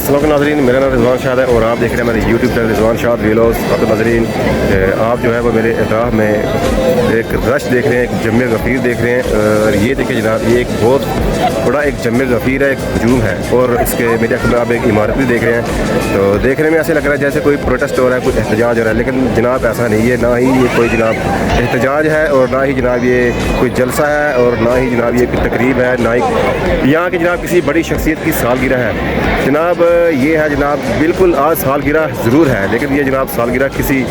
अस्सलाम नाज़रीन, मेरा नाम रिजवान शाद है और आप देख रहे हैं मेरे यूट्यूब चैनल रिजवान शाद वीलॉग्स। तो नाज़रीन, आप जो है वो मेरे राह में एक रश देख रहे हैं, एक जम्मे गफ़ीर देख रहे हैं। और ये देखिए जनाब, ये एक बहुत बड़ा एक जम्मे गफ़ीर है, एक हजूम है और इसके मेरे अखबार में आप एक इमारत भी देख रहे हैं। तो देखने में ऐसे लग रहा है जैसे कोई प्रोटेस्ट हो रहा है, कुछ एहतजाज हो रहा है, लेकिन जनाब ऐसा नहीं है। ना ही ये कोई जनाब एहतजाज है और ना ही जनाब ये कोई जलसा है और ना ही जनाब ये कोई तकरीब है, ना ही यहाँ की जनाब किसी बड़ी शख्सियत की सालगिरह है। जनाब ये है जनाब, बिल्कुल आज सालगिरह ज़रूर है, लेकिन ये जनाब सालगिरह किसी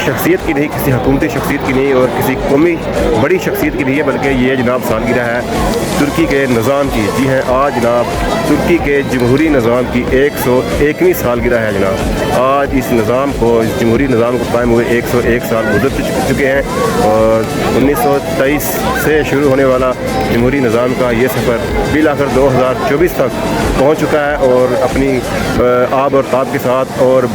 शख्सियत की नहीं, किसी हुकूमती शख्सियत की नहीं और किसी कौमी बड़ी शख्सियत की नहीं है, बल्कि ये जनाब सालगिरह है तुर्की के निज़ाम की। जी हैं, आज जनाब तुर्की के जमहूरी निज़ाम की 101वीं सालगिरह है जनाब। आज इस निज़ाम को, इस जमहूरी निज़ाम को कायम हुए 101 साल गुजर चुके हैं और 1923 से शुरू होने वाला जमहूरी निज़ाम का ये सफ़र बिलाखिर 2024 तक पहुँच चुका है और अपनी आब और ताब के साथ और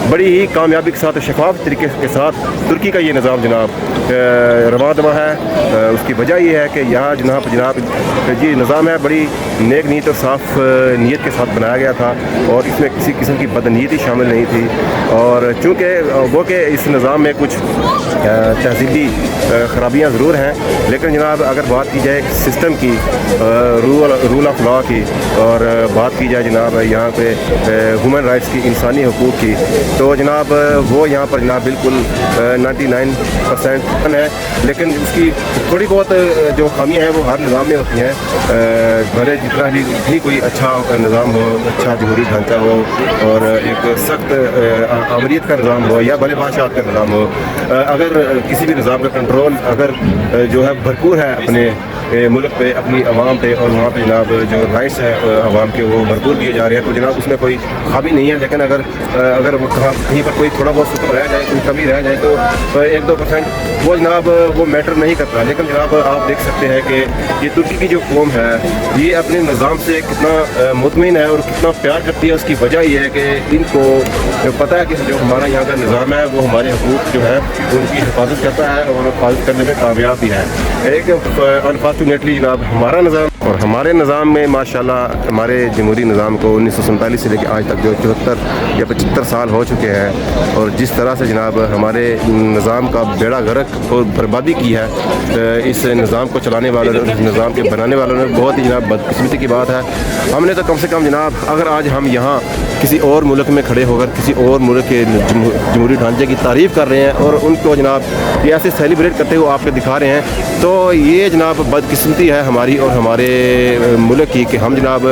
बड़ी ही कामयाबी के साथ, शफाफ तरीके के साथ तुर्की का ये निज़ाम जनाब रवा दवा है। उसकी वजह ये है कि यहाँ जनाब ये निज़ाम है बड़ी नेक नीयत और साफ़ नीयत के साथ बनाया गया था और इसमें किसी किस्म की बदनीयती शामिल नहीं थी। और चूँकि वो कि इस निज़ाम में कुछ तहज़ीबी ख़राबियाँ ज़रूर हैं, लेकिन जनाब अगर बात की जाए सिस्टम की, रूल ऑफ लॉ की और बात की जाए जनाब यहाँ पे ह्यूमन राइट्स की, इंसानी हकूक़ की, तो जनाब वो यहाँ पर जनाब बिल्कुल 99% है। लेकिन उसकी थोड़ी बहुत जो खामियाँ हैं वो हर निज़ाम में होती हैं। भले जितना भी कोई अच्छा निज़ाम हो, अच्छा जमहूरी ढांचा हो और एक सख्त अमरीत का निज़ाम हो या भले बादशाह का निज़ाम हो, अगर किसी भी निज़ाम का कंट्रोल अगर जो है भरपूर है अपने मुल्क पे, अपनी आवाम पे, और वहाँ पे जनाब जो राइट्स है आवाम के वो भरपूर दिए जा रहे हैं, तो जनाब उसमें कोई खामी नहीं है। लेकिन अगर वो कहीं पर कोई थोड़ा बहुत सुकून रह जाए, कोई कमी रह जाए, तो 1-2% वो जनाब वो मैटर नहीं करता। लेकिन जनाब आप देख सकते हैं कि ये तुर्की की जो कौम है ये अपने निज़ाम से कितना मुतमिन है और कितना प्यार करती है। उसकी वजह ये है कि इनको पता है कि जो हमारा यहाँ का निज़ाम है वो हमारे हकूक़ जो है उनकी हिफाजत करता है और हिफाजत करने में कामयाब भी है। एक अनफॉर्चुनेटली जनाब हमारा निज़ाम और हमारे निज़ाम में माशाल्लाह हमारे जमहूरी निज़ाम को 1947 से लेकर आज तक जो 74 या 75 साल हो चुके हैं और जिस तरह से जनाब हमारे निज़ाम का बेड़ा गर्क और बर्बादी की है, इस निज़ाम को चलाने वालों ने, इस निज़ाम के बनाने वालों ने, बहुत ही जनाब बदकिस्मती की बात है। हमने तो कम से कम जनाब अगर आज हम यहाँ किसी और मुल्क में खड़े होकर किसी और मुल्क के जमहूरी ढांचे की तारीफ़ कर रहे हैं और उनको जनाब ये ऐसे सेलिब्रेट करते हुए आपको दिखा रहे हैं, तो ये जनाब बदकिस्मती है हमारी और हमारे मुल्क की कि हम जनाब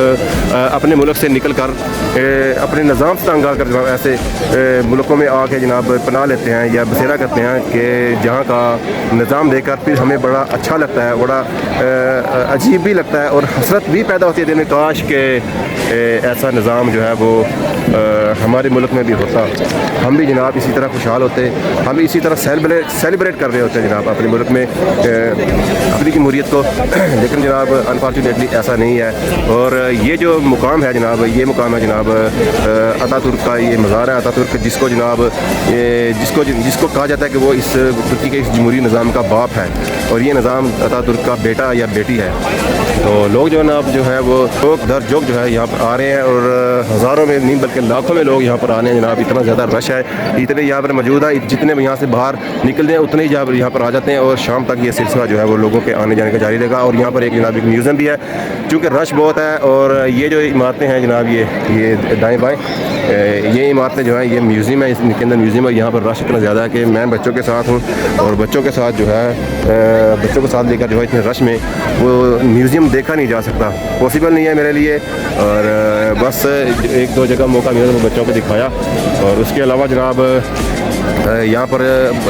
अपने मुल्क से निकल कर अपने निज़ाम से तंग आकर जनाब ऐसे मुल्कों में आके जनाब पनाह लेते हैं या बसेरा करते हैं कि जहाँ का निज़ाम देखकर फिर हमें बड़ा अच्छा लगता है, बड़ा अजीब भी लगता है और हसरत भी पैदा होती है दिन में, काश के ऐसा निज़ाम जो है वो हमारे मुल्क में भी होता, हम भी जनाब इसी तरह खुशहाल होते, हम भी इसी तरह सेलिब्रेट कर रहे होते हैं जनाब अपने मुल्क में अपनी जमहूरियत को। लेकिन जनाब अनफॉर्चुनेटली ऐसा नहीं है। और ये जो मुकाम है जनाब, ये मुकाम है जनाब अतातुर्क का, ये मज़ार है अतातुर्क, जिसको जनाब जिसको कहा जाता है कि वो इस तुर्की के इस जमहूरी निज़ाम का बाप है और ये निज़ाम अतातुर्क का बेटा या बेटी है। तो लोग जो जनाब जो है वो जोक दर जोक जो है यहाँ पर आ रहे हैं और हज़ारों में नहीं बल्कि लाखों में लोग यहाँ पर आने हैं जनाब। इतना ज़्यादा रश है, इतने यहाँ पर मौजूद है, जितने भी यहाँ से बाहर निकलते हैं उतने ही यहाँ पर आ जाते हैं और शाम तक ये सिलसिला जो है वो लोगों के आने जाने का जारी रहेगा। और यहाँ पर एक जनाब एक म्यूज़ियम भी है, चूँकि रश बहुत है। और ये जो इमारतें हैं जनाब, ये दाएँ बाएँ ये इमारतें जो हैं ये म्यूज़ियम है, इसके अंदर म्यूज़ियम है। यहाँ पर रश इतना ज़्यादा है कि मैं बच्चों के साथ हूँ और बच्चों के साथ जो है बच्चों को साथ लेकर जो है इतने रश में वो म्यूज़ियम देखा नहीं जा सकता, पॉसिबल नहीं है मेरे लिए। और बस 1-2 जगह मौका मिला तो बच्चों को दिखाया और उसके अलावा जनाब यहाँ पर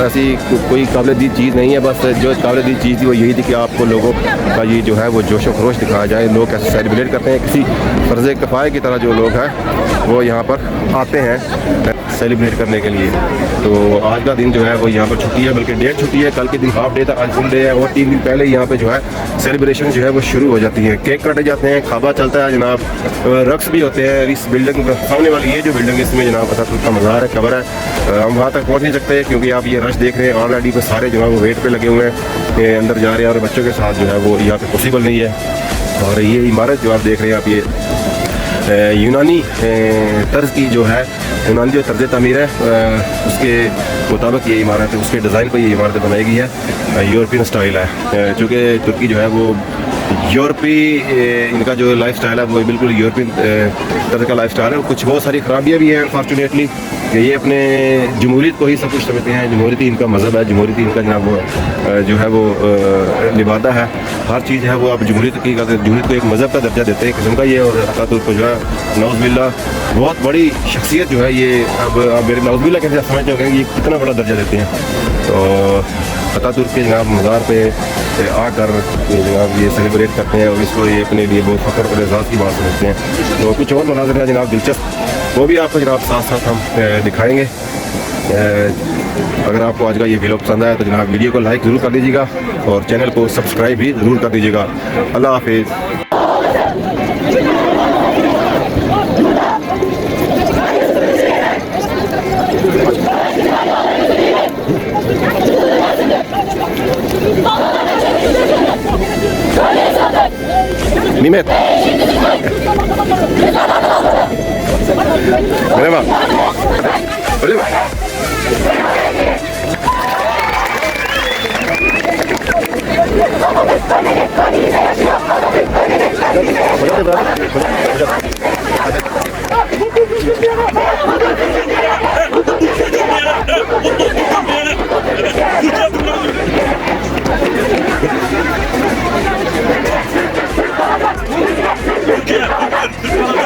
ऐसी कोई काबिल-ए-दीद चीज़ नहीं है। बस जो काबिल-ए-दीद चीज़ थी वो यही थी कि आपको लोगों का ये जो है वो जोश व खरोश दिखाया जाए, लोग कैसे सेलिब्रेट करते हैं, किसी फ़र्ज़ किफ़ाया की तरह जो लोग हैं वो यहाँ पर आते हैं सेलिब्रेट करने के लिए। तो आज का दिन जो है वो यहाँ पर छुट्टी है, बल्कि डेट छुट्टी है, कल के दिन हाफ डे था, आज फुल डे है और 3 दिन पहले यहाँ पे जो है सेलिब्रेशन जो है वो शुरू हो जाती है। केक काटे जाते हैं, खाबा चलता है जनाब, रक्स भी होते हैं। इस बिल्डिंग सामने वाली ये जो बिल्डिंग है इसमें जनाब अतातुर्क का मज़ार है, खबर है। हम वहाँ तक पहुँच नहीं सकते क्योंकि आप ये रश देख रहे हैं, ऑलरेडी पे सारे जो है वो वेट पे लगे हुए हैं, अंदर जा रहे हैं और बच्चों के साथ जो है वो यहाँ पे पॉसिबल नहीं है। और ये इमारत जो आप देख रहे हैं आप ये یونانی طرز کی جو ہے، یونانی جو طرز تعمیر ہے اس کے مطابق یہ عمارت ہے، اس کے ڈیزائن پر یہ عمارت بنائی گئی ہے، یورپین سٹائل ہے، چونکہ ترکی جو ہے وہ یورپی ان کا جو لائف سٹائل ہے وہ بالکل یورپین طرز کا لائف سٹائل ہے۔ کچھ بہت ساری خرابیاں بھی ہیں انفارچونیٹلی کہ یہ اپنے جمہوریت کو ہی سب کچھ سمجھتے ہیں، جمہوریتی ان کا مذہب ہے، جمہوریتی ان کا جناب وہ جو ہے وہ لبادہ ہے، ہر چیز ہے وہ اب جمہوریت کو ایک مذہب کا درجہ دیتے ہیں قسم کا یہ، اور اتاتورک کو جو ہے نعوذ باللہ بہت بڑی شخصیت جو ہے یہ اب میرے نعوذ باللہ کیسے آپ سمجھتے ہو کہ یہ کتنا بڑا درجہ دیتے ہیں۔ تو اتاتورک کے جناب مزار پہ آ کر جناب یہ سیلیبریٹ کرتے ہیں اور اس کو یہ اپنے لیے بہت فخر اور اعزاز کی بات سمجھتے ہیں۔ تو کچھ اور مناظر ہیں جناب دلچسپ، وہ بھی آپ کو جناب ساتھ ساتھ ہم دکھائیں گے۔ اگر آپ کو آج کا یہ ویڈیو پسند آیا تو جناب ویڈیو کو لائک ضرور کر دیجیے گا اور چینل کو سبسکرائب بھی ضرور کر دیجیے گا۔ اللہ حافظ۔ Nimet. Merhaba. Öyle mi? Türkiye!